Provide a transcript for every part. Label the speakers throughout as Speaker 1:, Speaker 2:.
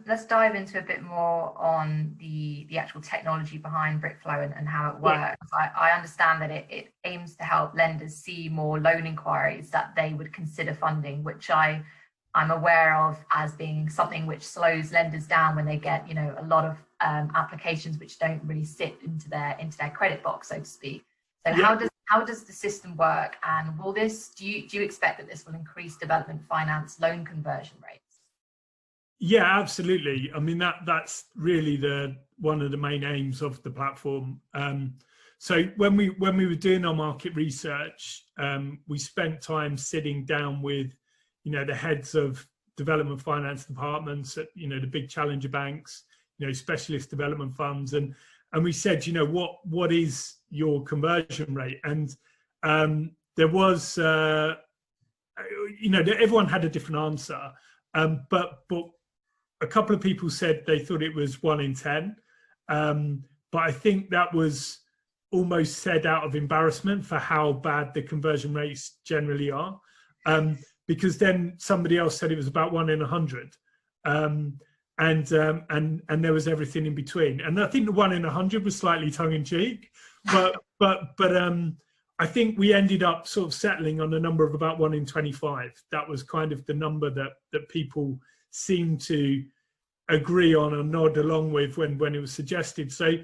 Speaker 1: let's dive into a bit more on the actual technology behind Brickflow and how it works. Yeah. I understand that it aims to help lenders see more loan inquiries that they would consider funding, which I'm aware of as being something which slows lenders down when they get, you know, a lot of applications which don't really sit into their credit box, so to speak. So yeah. How does the system work, and will this, do you expect that this will increase development finance loan conversion rates?
Speaker 2: Yeah, absolutely. I mean, that's really one of the main aims of the platform. So when we were doing our market research, we spent time sitting down with, you know, the heads of development finance departments at, you know, the big challenger banks, you know, specialist development funds, and we said, you know, what is your conversion rate? And there was, you know, everyone had a different answer, but a couple of people said they thought it was 1 in 10, but I think that was almost said out of embarrassment for how bad the conversion rates generally are, because then somebody else said it was about 1 in 100, and there was everything in between. And I think the 1 in 100 was slightly tongue-in-cheek, but I think we ended up sort of settling on a number of about 1 in 25. That was kind of the number that people seemed to agree on or nod along with when it was suggested. So,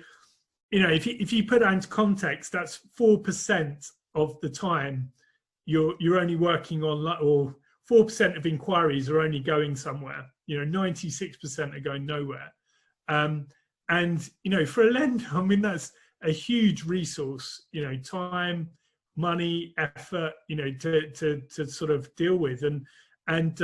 Speaker 2: you know, if you put that into context, that's 4% of the time you're only working on, or 4% of inquiries are only going somewhere. You know, 96% are going nowhere. And, you know, for a lender, I mean, that's a huge resource, you know, time, money, effort, you know, to sort of deal with. And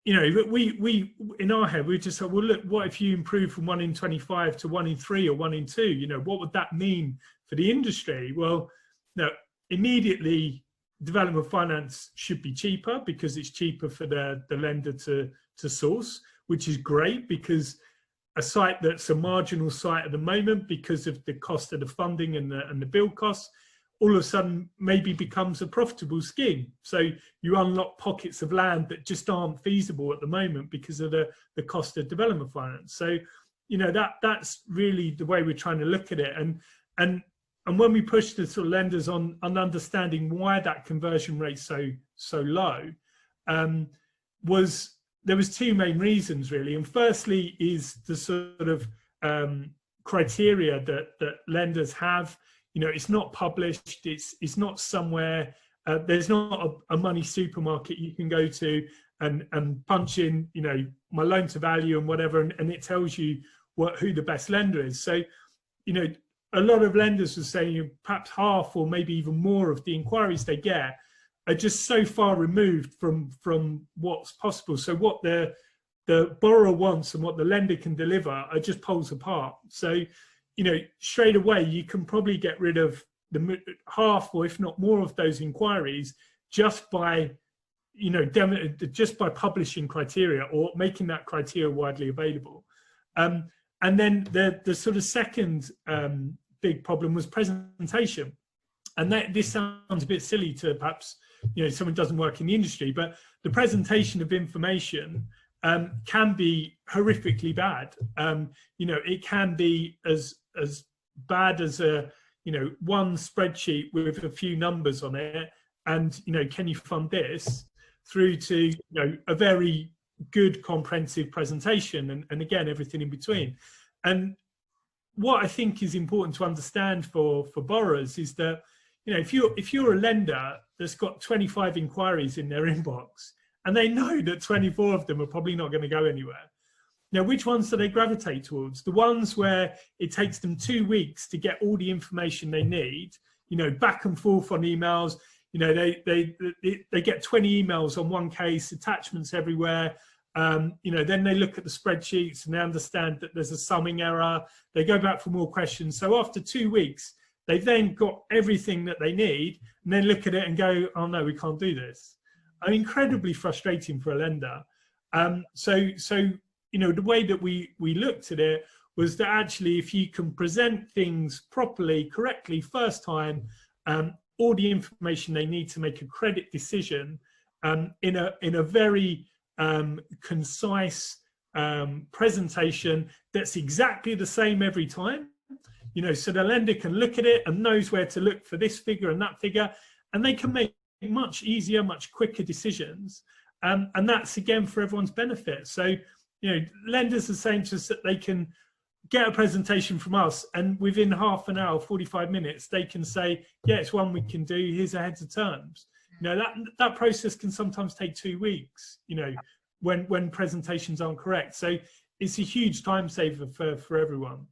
Speaker 2: you know, we in our head, we just thought, well, look, what if you improve from 1 in 25 to 1 in 3 or 1 in 2? You know, what would that mean for the industry? Well, no, immediately development finance should be cheaper because it's cheaper for the lender to source, which is great, because a site that's a marginal site at the moment because of the cost of the funding and the build costs, all of a sudden maybe becomes a profitable scheme. So you unlock pockets of land that just aren't feasible at the moment because of the cost of development finance. So, you know, that's really the way we're trying to look at it. And when we push the sort of lenders on understanding why that conversion rate's so low, there was 2 main reasons really. And firstly is the sort of criteria that lenders have. You know, it's not published, it's not somewhere, there's not a money supermarket you can go to and punch in, you know, my loan to value and whatever, and it tells you who the best lender is. So, you know, a lot of lenders are saying perhaps half or maybe even more of the inquiries they get are just so far removed from what's possible. So what the borrower wants and what the lender can deliver are just poles apart. So, you know, straight away, you can probably get rid of the half or if not more of those inquiries just by, you know, just by publishing criteria or making that criteria widely available. And then the sort of second big problem was presentation. And this sounds a bit silly to perhaps, you know, someone doesn't work in the industry, but the presentation of information can be horrifically bad. You know, it can be as bad as one spreadsheet with a few numbers on it, and, you know, can you fund this, through to, you know, a very good comprehensive presentation, and again everything in between. And what I think is important to understand for borrowers is that, you know, if you're a lender that's got 25 inquiries in their inbox and they know that 24 of them are probably not going to go anywhere, now which ones do they gravitate towards? The ones where it takes them 2 weeks to get all the information they need, you know, back and forth on emails, you know, they get 20 emails on one case, attachments everywhere. You know, then they look at the spreadsheets and they understand that there's a summing error. They go back for more questions. So after 2 weeks, they've then got everything that they need, and then look at it and go, oh no, we can't do this. And incredibly frustrating for a lender. So you know, the way that we looked at it was that actually, if you can present things properly, correctly, first time, all the information they need to make a credit decision in a very concise, presentation that's exactly the same every time, you know, so the lender can look at it and knows where to look for this figure and that figure, and they can make much easier, much quicker decisions. And that's again for everyone's benefit. So, you know, lenders are saying to us that they can get a presentation from us, and within half an hour, 45 minutes, they can say, yeah, it's one we can do, here's a heads of terms. You know, that process can sometimes take 2 weeks, you know, when presentations aren't correct. So it's a huge time saver for everyone.